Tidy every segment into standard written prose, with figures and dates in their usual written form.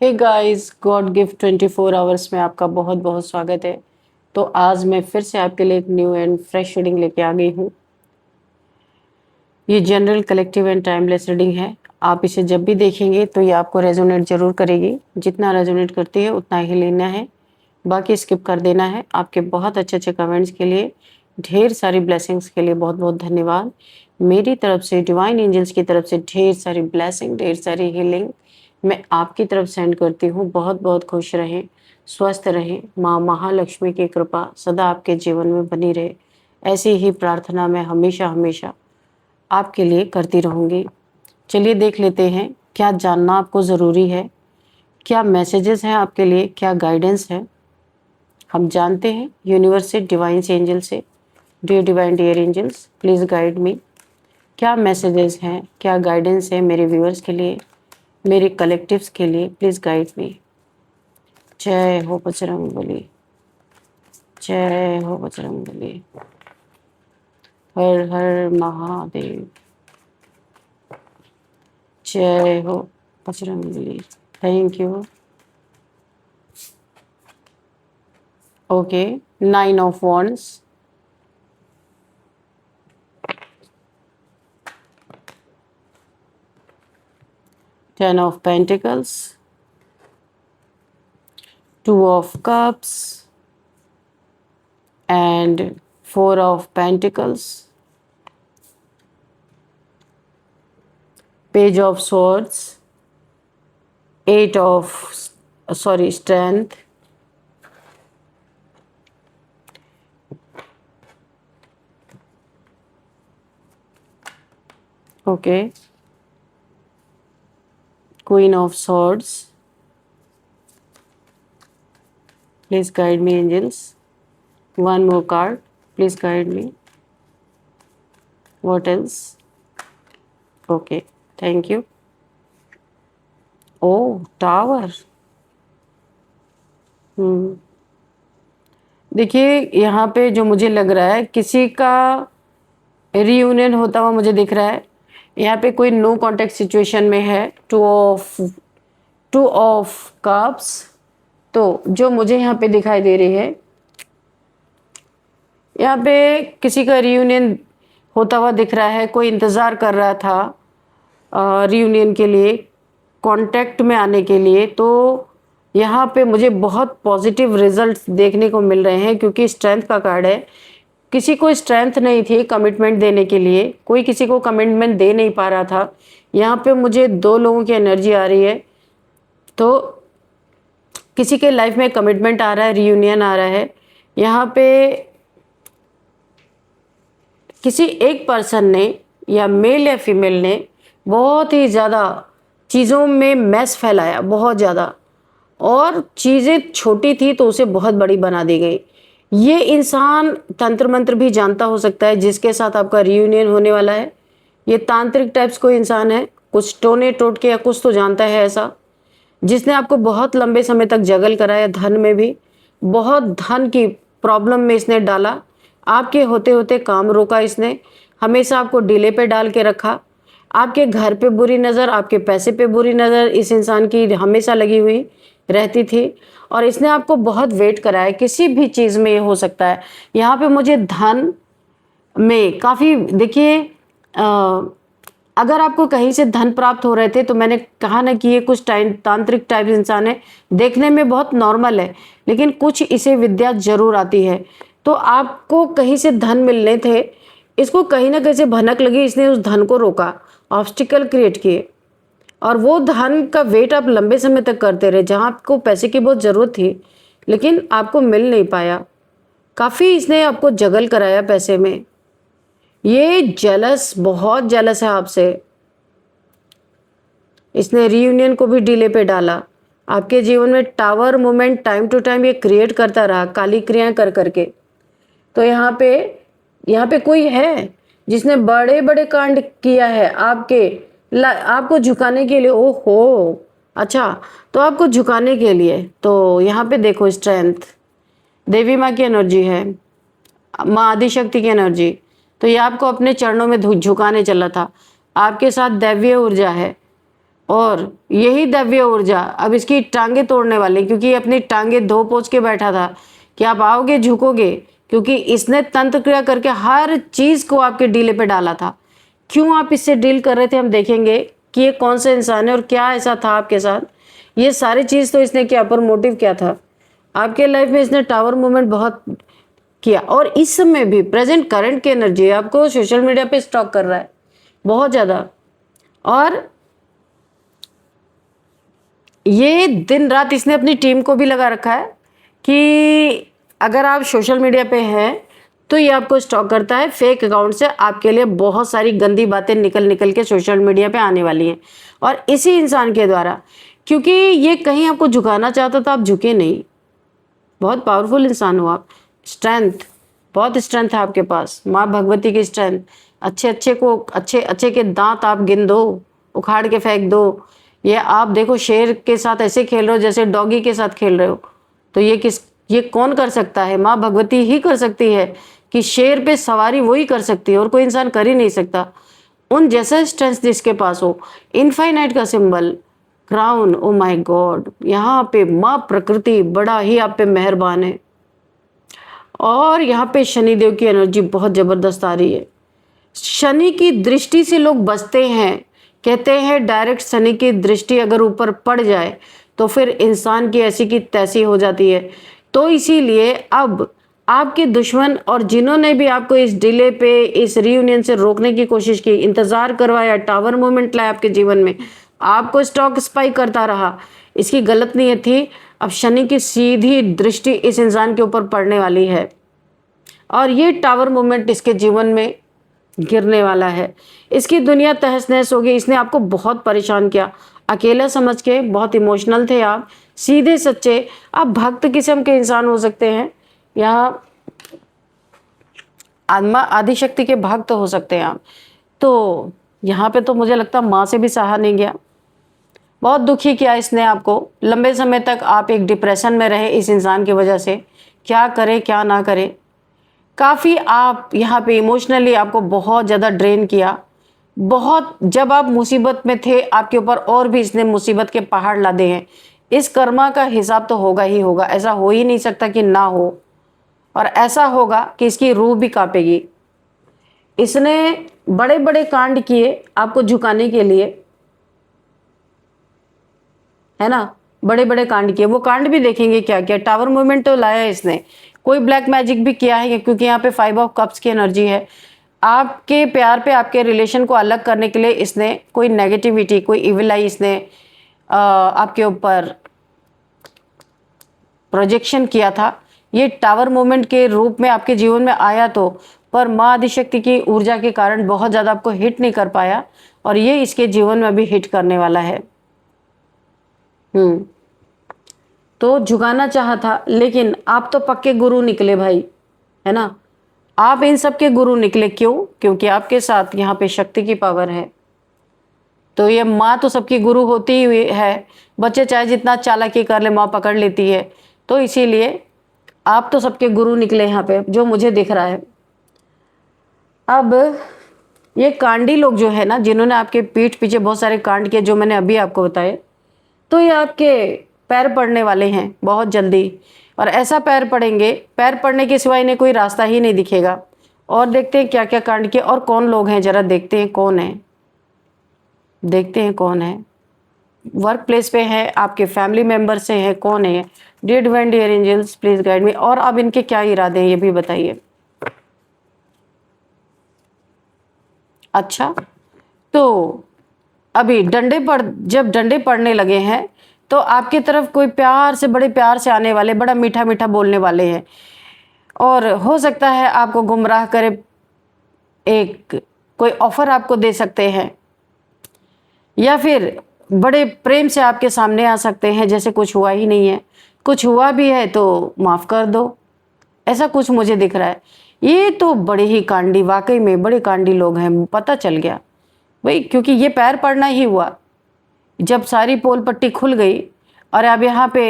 हे guys, god gift 24 hours में आपका बहुत बहुत स्वागत है। तो आज मैं फिर से आपके लिए एक न्यू एंड फ्रेश रीडिंग लेके आ गई हूँ। ये general collective and timeless reading है। आप इसे जब भी देखेंगे तो ये आपको रेजोनेट जरूर करेगी। जितना रेजोनेट करती है उतना ही लेना है, बाकी स्किप कर देना है। आपके बहुत अच्छे अच्छे कमेंट्स के लिए, ढेर सारी ब्लेसिंग्स के लिए बहुत बहुत धन्यवाद। मेरी तरफ से, डिवाइन एंजल्स की तरफ से ढेर सारी ब्लेसिंग, ढेर सारी हीलिंग मैं आपकी तरफ सेंड करती हूँ। बहुत बहुत खुश रहें, स्वस्थ रहें। माँ महालक्ष्मी की कृपा सदा आपके जीवन में बनी रहे, ऐसी ही प्रार्थना मैं हमेशा हमेशा आपके लिए करती रहूँगी। चलिए देख लेते हैं क्या जानना आपको ज़रूरी है, क्या मैसेजेस हैं आपके लिए, क्या गाइडेंस है। हम जानते हैं यूनिवर्स से, डिवाइन एंजल से। Dear divine dear angels, please guide me. क्या मैसेजेस हैं, क्या गाइडेंस है मेरे व्यूअर्स के लिए, मेरे कलेक्टिव्स के लिए। प्लीज़ गाइड मी। जय हो बजरंगबली, जय हो बजरंगबली। हर हर महादेव। जय हो Bajrangbali. Thank you. Okay, 9 of wands, Ten of Pentacles, 2 of Cups, and 4 of Pentacles, Page of Swords, 8 of Strength, okay, Queen of Swords. Please guide me, angels. One more card, please guide me. What else? Okay, thank you. Oh, Tower. देखिए यहाँ पे जो मुझे लग रहा है, किसी का रीयूनियन होता हुआ मुझे दिख रहा है। यहाँ पे कोई नो कॉन्टेक्ट सिचुएशन में है। Two of cups. तो जो मुझे यहाँ पे दिखाई दे रही है, यहाँ पे किसी का रीयूनियन होता हुआ दिख रहा है। कोई इंतज़ार कर रहा था रीयूनियन के लिए, कांटेक्ट में आने के लिए। तो यहाँ पे मुझे बहुत पॉजिटिव रिजल्ट्स देखने को मिल रहे हैं, क्योंकि स्ट्रेंथ का कार्ड है। किसी को स्ट्रेंथ नहीं थी कमिटमेंट देने के लिए, कोई किसी को कमिटमेंट दे नहीं पा रहा था। यहाँ पे मुझे 2 लोगों की एनर्जी आ रही है। तो किसी के लाइफ में कमिटमेंट आ रहा है, रीयूनियन आ रहा है। यहाँ पे किसी एक पर्सन ने, या मेल या फीमेल ने, बहुत ही ज़्यादा चीज़ों में मैस फैलाया, बहुत ज़्यादा, और चीज़ें छोटी थी तो उसे बहुत बड़ी बना दी गई। ये इंसान तंत्र मंत्र भी जानता हो सकता है, जिसके साथ आपका रीयूनियन होने वाला है। ये तांत्रिक टाइप्स कोई इंसान है, कुछ टोने टोटके या कुछ तो जानता है ऐसा, जिसने आपको बहुत लंबे समय तक जगल कराया। धन में भी बहुत धन की प्रॉब्लम में इसने डाला। आपके होते होते काम रोका इसने, हमेशा आपको डिले पे डाल के रखा। आपके घर पे बुरी नज़र, आपके पैसे पे बुरी नज़र इस इंसान की हमेशा लगी हुई रहती थी, और इसने आपको बहुत वेट कराया। किसी भी चीज़ में ये हो सकता है। यहाँ पे मुझे धन में काफ़ी, देखिए अगर आपको कहीं से धन प्राप्त हो रहे थे, तो मैंने कहा ना कि ये कुछ तांत्रिक टाइप इंसान है। देखने में बहुत नॉर्मल है, लेकिन कुछ इसे विद्या जरूर आती है। तो आपको कहीं से धन मिलने थे, इसको कहीं ना कहीं से भनक लगी, इसने उस धन को रोका, ऑब्स्टिकल क्रिएट किए, और वो धन का वेट आप लंबे समय तक करते रहे। जहाँ आपको पैसे की बहुत ज़रूरत थी, लेकिन आपको मिल नहीं पाया। काफ़ी इसने आपको जगल कराया पैसे में। ये जेलस, बहुत जेलस है आपसे। इसने रीयूनियन को भी डिले पे डाला। आपके जीवन में tower moment time to time ये क्रिएट करता रहा, काली क्रियाएं कर करके। तो यहाँ पे कोई है जिसने बड़े बड़े कांड किया है आपको झुकाने के लिए। ओहो, अच्छा, तो आपको झुकाने के लिए। तो यहाँ पे देखो, स्ट्रेंथ, देवी माँ की एनर्जी है, माँ आदिशक्ति की एनर्जी। तो ये आपको अपने चरणों में झुकाने चला था। आपके साथ दैवीय ऊर्जा है, और यही दिव्य ऊर्जा अब इसकी टांगे तोड़ने वाली, क्योंकि ये अपनी टांगे धो पोछ के बैठा था कि आप आओगे झुकोगे, क्योंकि इसने तंत्र क्रिया करके हर चीज को आपके डीले पे डाला था। क्यों आप इससे डील कर रहे थे, हम देखेंगे कि ये कौन सा इंसान है और क्या ऐसा था आपके साथ। ये सारी चीज तो इसने क्या, पर मोटिव क्या था आपके लाइफ में, इसने टावर मूवमेंट बहुत किया। और इस समय भी प्रेजेंट करंट की एनर्जी आपको सोशल मीडिया पे स्टॉक कर रहा है बहुत ज्यादा। और ये दिन रात इसने अपनी टीम को भी लगा रखा है कि अगर आप सोशल मीडिया पे हैं तो ये आपको स्टॉक करता है। फेक अकाउंट से आपके लिए बहुत सारी गंदी बातें निकल निकल के सोशल मीडिया पे आने वाली हैं, और इसी इंसान के द्वारा, क्योंकि ये कहीं आपको झुकाना चाहता था, आप झुके नहीं। बहुत पावरफुल इंसान हो आप, स्ट्रेंथ, बहुत स्ट्रेंथ है आपके पास, माँ भगवती की स्ट्रेंथ। अच्छे अच्छे को अच्छे अच्छे के दांत आप गिन दो, उखाड़ के फेंक दो। ये आप देखो शेर के साथ ऐसे खेल रहे हो जैसे डॉगी के साथ खेल रहे हो, तो ये कौन कर सकता है? माँ भगवती ही कर सकती है कि शेर पे सवारी वही कर सकती है, और कोई इंसान कर ही नहीं सकता। उन जैसा स्ट्रेंथ जिसके पास हो, इनफाइनाइट का symbol crown, oh my God, यहाँ पे माँ प्रकृति बड़ा ही आप पे मेहरबान है। और यहाँ पे शनिदेव की एनर्जी बहुत जबरदस्त आ रही है। शनि की दृष्टि से लोग बचते हैं, कहते हैं डायरेक्ट शनि की दृष्टि अगर ऊपर पड़ जाए तो फिर इंसान की ऐसी की तैसी हो जाती है। तो इसीलिए अब आपके दुश्मन और जिन्होंने भी आपको इस डिले पे, इस रियूनियन से रोकने की कोशिश की, इंतजार करवाया, टावर मोमेंट लाया आपके जीवन में, आपको स्टॉक स्पाई करता रहा, इसकी गलत नीयत थी। अब शनि की सीधी दृष्टि इस इंसान के ऊपर पड़ने वाली है, और ये टावर मोमेंट इसके जीवन में गिरने वाला है। इसकी दुनिया तहस नहस होगी। इसने आपको बहुत परेशान किया, अकेला समझ के, बहुत इमोशनल थे आप, सीधे सच्चे, आप भक्त किस्म के इंसान हो सकते हैं, यहाँ आत्मा आदिशक्ति के भक्त हो सकते हैं आप। तो यहाँ पे तो मुझे लगता माँ से भी सहा नहीं गया, बहुत दुखी किया इसने आपको। लंबे समय तक आप एक डिप्रेशन में रहे इस इंसान की वजह से, क्या करे क्या ना करे। काफ़ी आप यहाँ पे इमोशनली आपको बहुत ज़्यादा ड्रेन किया। बहुत, जब आप मुसीबत में थे आपके ऊपर और भी इसने मुसीबत के पहाड़ लादे हैं। इस कर्मा का हिसाब तो होगा ही होगा, ऐसा हो ही नहीं सकता कि ना हो, और ऐसा होगा कि इसकी रूह भी कांपेगी। इसने बड़े बड़े कांड किए आपको झुकाने के लिए, है ना, बड़े बड़े कांड किए। वो कांड भी देखेंगे क्या क्या। टावर मूवमेंट तो लाया है इसने, कोई ब्लैक मैजिक भी किया है, क्योंकि यहाँ पे 5 ऑफ कप्स की एनर्जी है। आपके प्यार पे, आपके रिलेशन को अलग करने के लिए इसने कोई नेगेटिविटी, कोई इविल आई इसने आपके ऊपर प्रोजेक्शन किया था। ये टावर मूवमेंट के रूप में आपके जीवन में आया तो, पर माँ आदिशक्ति की ऊर्जा के कारण बहुत ज़्यादा आपको हिट नहीं कर पाया, और ये इसके जीवन में भी हिट करने वाला है। तो झुकाना चाहा था, लेकिन आप तो पक्के गुरु निकले भाई, है ना। आप इन सब के गुरु निकले। क्यों? क्योंकि आपके साथ यहाँ पे शक्ति की पावर है। तो ये माँ तो सबकी गुरु होती ही है, बच्चे चाहे जितना चालाकी कर ले माँ पकड़ लेती है। तो इसीलिए आप तो सबके गुरु निकले यहाँ पे, जो मुझे दिख रहा है। अब ये कांडी लोग जो है ना, जिन्होंने आपके पीठ पीछे बहुत सारे कांड किए, जो मैंने अभी आपको बताए, तो ये आपके पैर पड़ने वाले हैं बहुत जल्दी। और ऐसा पैर पड़ेंगे, पैर पड़ने के सिवाय इन्हें कोई रास्ता ही नहीं दिखेगा। और देखते हैं क्या क्या कांड किए और कौन लोग हैं, जरा देखते हैं कौन है, देखते हैं कौन है। वर्क प्लेस पे है, आपके फैमिली मेंबर से है, कौन है? Dear divine dear angels please guide me. और अब इनके क्या इरादे हैं ये भी बताइए। अच्छा, तो अभी जब डंडे पड़ने लगे हैं तो आपकी तरफ कोई प्यार से, बड़े प्यार से आने वाले, बड़ा मीठा मीठा बोलने वाले हैं, और हो सकता है आपको गुमराह करे, एक कोई ऑफर आपको दे सकते हैं, या फिर बड़े प्रेम से आपके सामने आ सकते हैं जैसे कुछ हुआ ही नहीं है। कुछ हुआ भी है तो माफ़ कर दो, ऐसा कुछ मुझे दिख रहा है। ये तो बड़े ही कांडी, वाकई में बड़े कांडी लोग हैं, पता चल गया भाई, क्योंकि ये पैर पड़ना ही हुआ जब सारी पोल पट्टी खुल गई। और अब यहाँ पे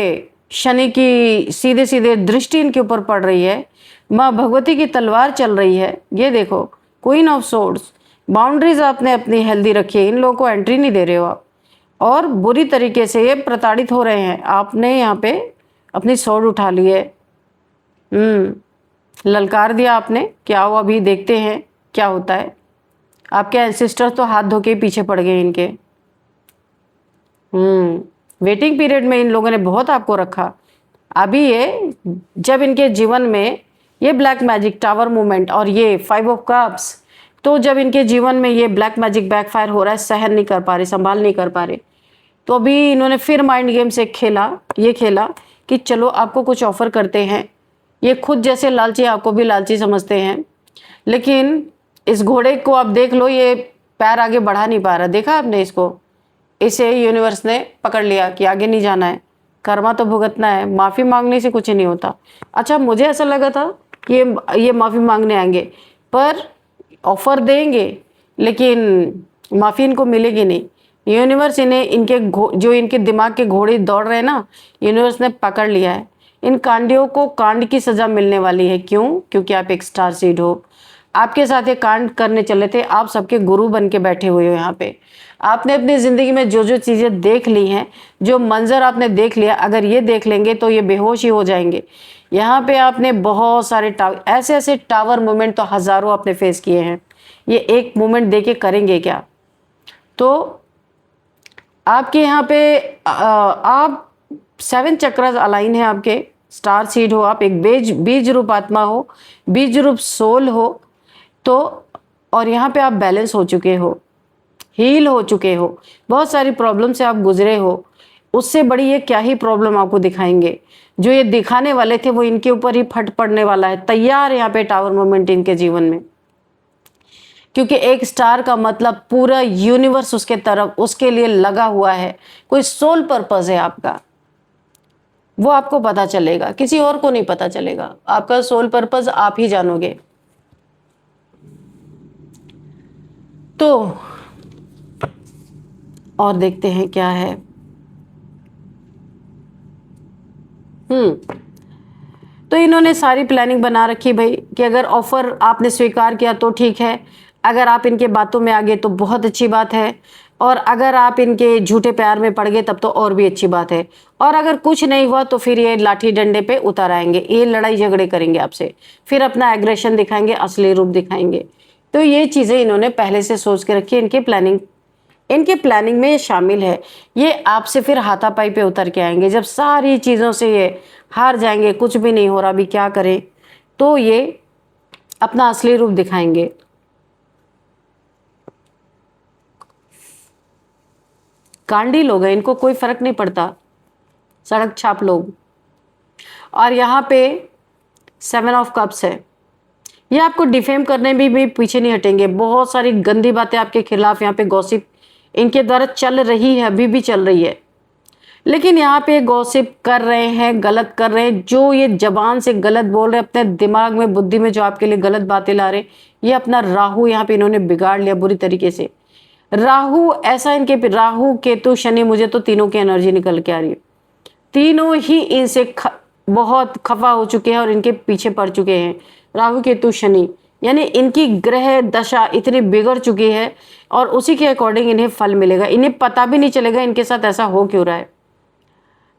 शनि की सीधे सीधे दृष्टि इनके ऊपर पड़ रही है, माँ भगवती की तलवार चल रही है। ये देखो, क्वीन ऑफ सोर्ड्स, बाउंड्रीज आपने अपनी हेल्दी रखी है, इन लोगों को एंट्री नहीं दे रहे हो आप। और बुरी तरीके से ये प्रताड़ित हो रहे हैं। आपने यहाँ पे अपनी स्वॉर्ड उठा ली है, ललकार दिया आपने। क्या हुआ अभी देखते हैं क्या होता है। आपके एंसेस्टर्स तो हाथ धो के पीछे पड़ गए इनके। वेटिंग पीरियड में इन लोगों ने बहुत आपको रखा। अभी ये जब इनके जीवन में ये ब्लैक मैजिक टावर मूवमेंट और ये 5 ऑफ कप्स, तो जब इनके जीवन में ये ब्लैक मैजिक बैकफायर हो रहा है, सहन नहीं कर पा रहे, संभाल नहीं कर पा रहे, तो अभी इन्होंने फिर माइंड गेम से खेला कि चलो आपको कुछ ऑफर करते हैं। ये खुद जैसे लालची आपको भी लालची समझते हैं, लेकिन इस घोड़े को आप देख लो, ये पैर आगे बढ़ा नहीं पा रहा। देखा आपने इसको, इसे यूनिवर्स ने पकड़ लिया कि आगे नहीं जाना है, कर्मा तो भुगतना है, माफ़ी मांगने से कुछ नहीं होता। अच्छा, मुझे ऐसा लगा था कि ये माफ़ी मांगने आएंगे, पर ऑफर देंगे लेकिन माफ़ी इनको मिलेगी नहीं। यूनिवर्स इन्हें इनके जो इनके दिमाग के घोड़े दौड़ रहे हैं ना, यूनिवर्स ने पकड़ लिया है। इन कांडियों को कांड की सज़ा मिलने वाली है। क्यों? क्योंकि आप एक स्टार सीड हो। आपके साथ ये कांड करने चले थे, आप सबके गुरु बन के बैठे हुए हो यहाँ पे। आपने अपनी ज़िंदगी में जो जो चीज़ें देख ली हैं, जो मंजर आपने देख लिया, अगर ये देख लेंगे तो ये बेहोश ही हो जाएंगे। यहाँ पे आपने बहुत सारे ऐसे टावर मूवमेंट तो हज़ारों आपने फेस किए हैं। ये एक मूवमेंट दे के करेंगे क्या? तो आपके यहाँ पे आप 7 चक्रास अलाइन है आपके। स्टार सीड हो आप, एक बीज रूप आत्मा हो, बीज रूप सोल हो। तो और यहाँ पे आप बैलेंस हो चुके हो, हील हो चुके हो, बहुत सारी प्रॉब्लम से आप गुजरे हो। उससे बड़ी ये क्या ही प्रॉब्लम आपको दिखाएंगे। जो ये दिखाने वाले थे वो इनके ऊपर ही फट पड़ने वाला है। तैयार यहाँ पे टावर मूवमेंट इनके जीवन में, क्योंकि एक स्टार का मतलब पूरा यूनिवर्स उसके तरफ, उसके लिए लगा हुआ है। कोई सोल पर्पस है आपका, वो आपको पता चलेगा, किसी और को नहीं पता चलेगा। आपका सोल पर्पस आप ही जानोगे। तो और देखते हैं क्या है। तो इन्होंने सारी प्लानिंग बना रखी भाई कि अगर ऑफर आपने स्वीकार किया तो ठीक है, अगर आप इनके बातों में आ गए तो बहुत अच्छी बात है, और अगर आप इनके झूठे प्यार में पड़ गए तब तो और भी अच्छी बात है। और अगर कुछ नहीं हुआ तो फिर ये लाठी डंडे पे उतर आएंगे, ये लड़ाई झगड़े करेंगे आपसे, फिर अपना एग्रेशन दिखाएंगे, असली रूप दिखाएंगे। तो ये चीज़ें इन्होंने पहले से सोच के रखी है। इनके प्लानिंग में ये शामिल है। ये आपसे फिर हाथापाई पे उतर के आएंगे। जब सारी चीज़ों से ये हार जाएंगे, कुछ भी नहीं हो रहा, अभी क्या करें, तो ये अपना असली रूप दिखाएंगे। कांडी लोग हैं, इनको कोई फर्क नहीं पड़ता, सड़क छाप लोग। और यहाँ पे 7 ऑफ कप्स है। ये आपको डिफेम करने में भी पीछे नहीं हटेंगे। बहुत सारी गंदी बातें आपके खिलाफ यहाँ पे गॉसिप इनके द्वारा चल रही है, अभी भी चल रही है। लेकिन यहाँ पे गॉसिप कर रहे हैं, गलत कर रहे हैं। जो ये जबान से गलत बोल रहे हैं, अपने दिमाग में, बुद्धि में जो आपके लिए गलत बातें ला रहे हैं, ये अपना राहु यहाँ पे इन्होंने बिगाड़ लिया बुरी तरीके से। राहु ऐसा इनके, राहु केतु शनि, मुझे तो तीनों की एनर्जी निकल के आ रही है। तीनों ही इनसे बहुत खफा हो चुके हैं और इनके पीछे पड़ चुके हैं। राहु केतु शनि, यानी इनकी ग्रह दशा इतनी बिगड़ चुकी है और उसी के अकॉर्डिंग इन्हें फल मिलेगा। इन्हें पता भी नहीं चलेगा इनके साथ ऐसा हो क्यों रहा है।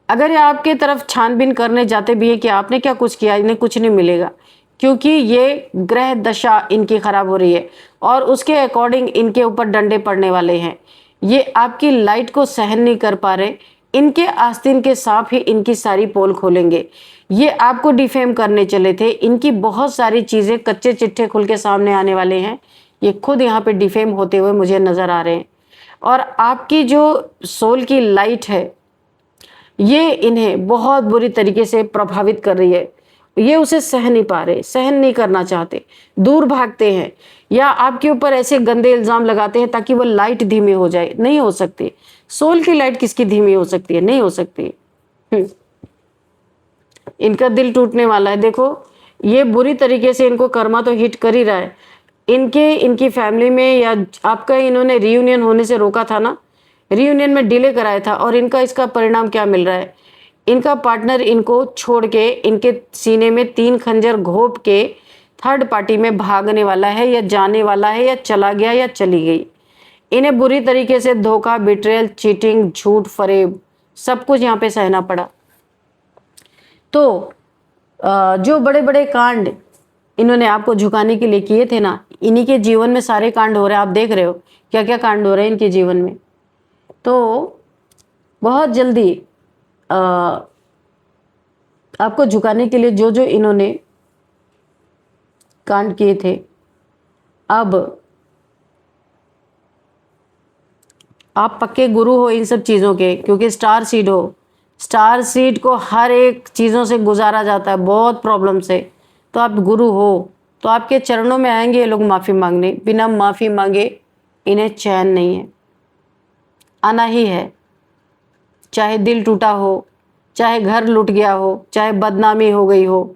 अगर ये आपके तरफ छानबीन करने जाते भी है कि आपने क्या कुछ किया, इन्हें कुछ नहीं मिलेगा, क्योंकि ये ग्रह दशा इनकी खराब हो रही है और उसके अकॉर्डिंग इनके ऊपर डंडे पड़ने वाले हैं। ये आपकी लाइट को सहन नहीं कर पा रहे। इनके आस्तीन के सांप ही इनकी सारी पोल खोलेंगे। ये आपको डिफेम करने चले थे। इनकी बहुत सारी चीज़ें, कच्चे चिट्ठे खुल के सामने आने वाले हैं। ये खुद यहाँ पे डिफेम होते हुए मुझे नज़र आ रहे हैं। और आपकी जो सोल की लाइट है, ये इन्हें बहुत बुरी तरीके से प्रभावित कर रही है। ये उसे सह नहीं पा रहे, सहन नहीं करना चाहते, दूर भागते हैं या आपके ऊपर ऐसे गंदे इल्ज़ाम लगाते हैं ताकि वो लाइट धीमी हो जाए। नहीं हो सकती। सोल की लाइट किसकी धीमी हो सकती है? नहीं हो सकती। इनका दिल टूटने वाला है। देखो, ये बुरी तरीके से इनको कर्मा तो हिट कर ही रहा है। इनकी फैमिली में या आपका इन्होंने रीयूनियन होने से रोका था ना, रीयूनियन में डिले कराया था, और इनका इसका परिणाम क्या मिल रहा है? इनका पार्टनर इनको छोड़ के इनके सीने में 3 खंजर घोंप के थर्ड पार्टी में भागने वाला है या जाने वाला है या चला गया या चली गई। इन्हें बुरी तरीके से धोखा, बिट्रेयल, चीटिंग, झूठ, फरेब सब कुछ यहाँ पे सहना पड़ा। तो जो बड़े बड़े कांड इन्होंने आपको झुकाने के लिए किए थे ना, इन्हीं के जीवन में सारे कांड हो रहे हैं। आप देख रहे हो क्या क्या कांड हो रहे हैं इनके जीवन में। तो बहुत जल्दी आपको झुकाने के लिए जो जो इन्होंने कांड किए थे, अब आप पक्के गुरु हो इन सब चीज़ों के, क्योंकि स्टार सीड हो। स्टार सीड को हर एक चीज़ों से गुजारा जाता है, बहुत प्रॉब्लम से। तो आप गुरु हो, तो आपके चरणों में आएंगे ये लोग माफ़ी मांगने। बिना माफ़ी मांगे इन्हें चैन नहीं है, आना ही है। चाहे दिल टूटा हो, चाहे घर लूट गया हो, चाहे बदनामी हो गई हो,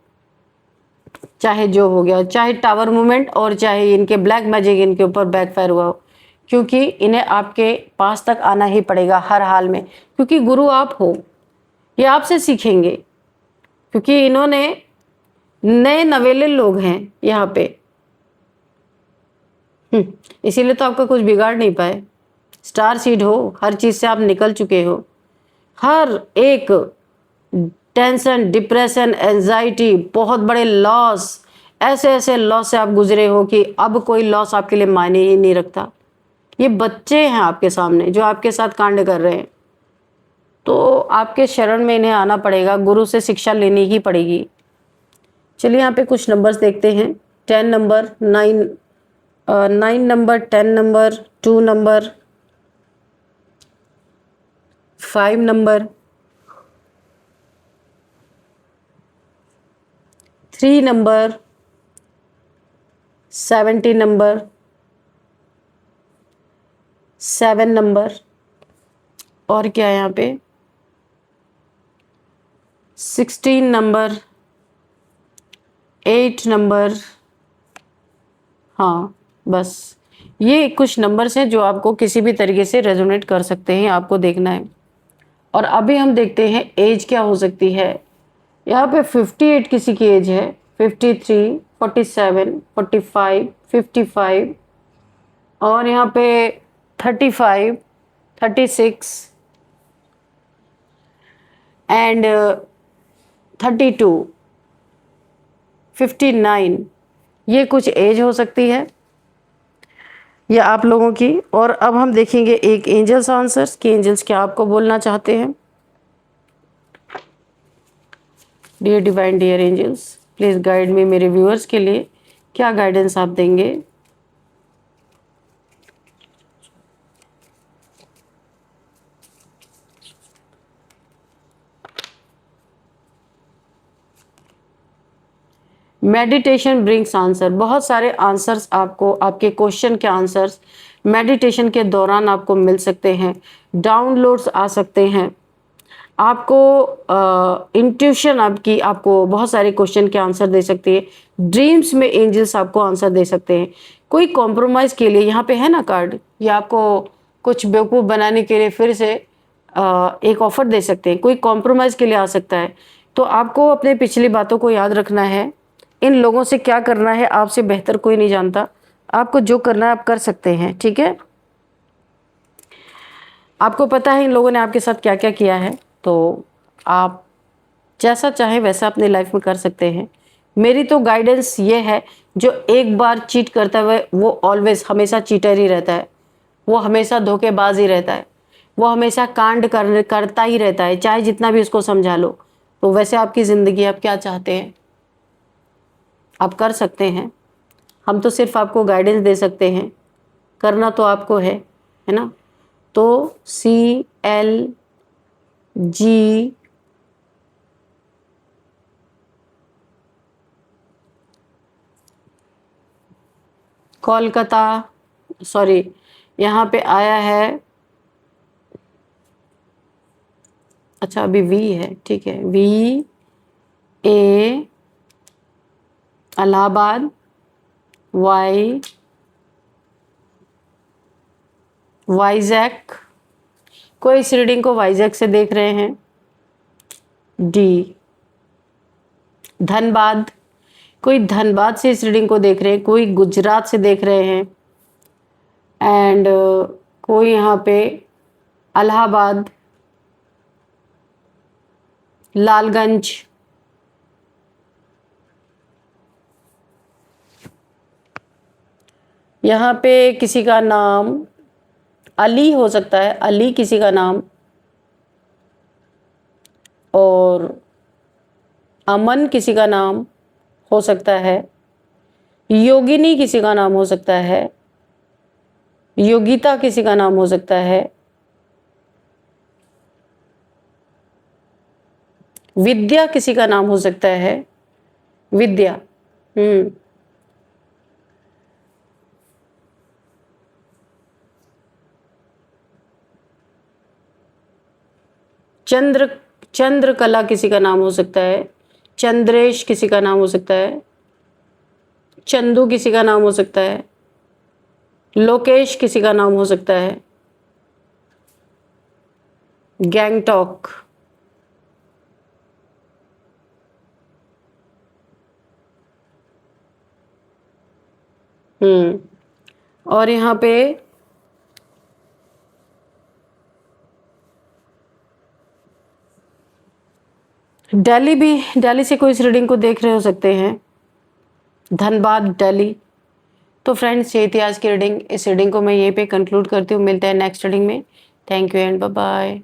चाहे जो हो गया, चाहे टावर मूवमेंट और चाहे इनके ब्लैक मैजिक इनके ऊपर बैकफायर हुआ हो, क्योंकि इन्हें आपके पास तक आना ही पड़ेगा हर हाल में, क्योंकि गुरु आप हो। ये आपसे सीखेंगे, क्योंकि इन्होंने नए नवेले लोग हैं यहाँ पे, इसीलिए तो आपका कुछ बिगाड़ नहीं पाए। स्टार सीड हो, हर चीज़ से आप निकल चुके हो। हर एक टेंशन, डिप्रेशन, एंजाइटी, बहुत बड़े लॉस, ऐसे ऐसे लॉस से आप गुजरे हो कि अब कोई लॉस आपके लिए मायने ही नहीं रखता। ये बच्चे हैं आपके सामने जो आपके साथ कांड कर रहे हैं, तो आपके शरण में इन्हें आना पड़ेगा, गुरु से शिक्षा लेनी ही पड़ेगी। चलिए यहाँ पे कुछ नंबर्स देखते हैं। 10 number, 9 number, 10 number, 2 number, 5 number, 3 number, 70 number, 7 number, और क्या है यहाँ पे 16 नंबर, 8 नंबर। हाँ, बस ये कुछ नंबर्स हैं जो आपको किसी भी तरीके से रेजोनेट कर सकते हैं, आपको देखना है। और अभी हम देखते हैं एज क्या हो सकती है। यहाँ पे 58 किसी की एज है, 53, 47, 45, 55, और यहाँ पे 35, 36 एंड 32, 59, ये कुछ एज हो सकती है ये आप लोगों की। और अब हम देखेंगे एक एंजल्स आंसर्स कि एंजल्स क्या आपको बोलना चाहते हैं। Dear divine, dear angels, please guide me, मेरे व्यूअर्स के लिए क्या गाइडेंस आप देंगे। मेडिटेशन ब्रिंग्स आंसर, बहुत सारे आंसर्स आपको, आपके क्वेश्चन के आंसर्स मेडिटेशन के दौरान आपको मिल सकते हैं, डाउनलोड्स आ सकते हैं, आपको इंट्यूशन आपकी आपको बहुत सारे क्वेश्चन के आंसर दे सकती है। ड्रीम्स में एंजल्स आपको आंसर दे सकते हैं। कोई कॉम्प्रोमाइज़ के लिए यहाँ पे है ना कार्ड, ये आपको कुछ बेवकूफ़ बनाने के लिए फिर से एक ऑफर दे सकते हैं। कोई कॉम्प्रोमाइज़ के लिए आ सकता है। तो आपको अपने पिछली बातों को याद रखना है। इन लोगों से क्या करना है आपसे बेहतर कोई नहीं जानता। आपको जो करना है आप कर सकते हैं, ठीक है। आपको पता है इन लोगों ने आपके साथ क्या क्या किया है, तो आप जैसा चाहें वैसा अपनी लाइफ में कर सकते हैं। मेरी तो गाइडेंस ये है, जो एक बार चीट करता है वो ऑलवेज हमेशा चीटर ही रहता है, वो हमेशा धोखेबाज ही रहता है, वो हमेशा कांड करता ही रहता है, चाहे जितना भी उसको समझा लो। तो वैसे आपकी ज़िंदगी आप क्या चाहते हैं आप कर सकते हैं। हम तो सिर्फ आपको गाइडेंस दे सकते हैं, करना तो आपको है ना। तो CLG कोलकाता, सॉरी यहाँ पे आया है, अच्छा अभी V है, ठीक है, VA इलाहाबाद, वाइजैक, कोई इस रीडिंग को वाइजैक से देख रहे हैं। D धनबाद, कोई धनबाद से इस रीडिंग को देख रहे हैं, कोई गुजरात से देख रहे हैं। एंड कोई यहाँ पे इलाहाबाद, लालगंज, यहाँ पे किसी का नाम अली हो सकता है, अली किसी का नाम, और अमन किसी का नाम हो सकता है, योगिनी किसी का नाम हो सकता है, योगिता किसी का नाम हो सकता है, विद्या किसी का नाम हो सकता है, विद्या। चंद्रकला किसी का नाम हो सकता है, चंद्रेश किसी का नाम हो सकता है, चंदू किसी का नाम हो सकता है, लोकेश किसी का नाम हो सकता है, गैंगटॉक, और यहाँ पे दिल्ली भी, दिल्ली से कोई इस रीडिंग को देख रहे हो सकते हैं, धनबाद, दिल्ली। तो फ्रेंड्स, ये थी आज की रीडिंग। इस रीडिंग को मैं यहीं पे कंक्लूड करती हूँ। मिलते हैं नेक्स्ट रीडिंग में। Thank you and bye bye.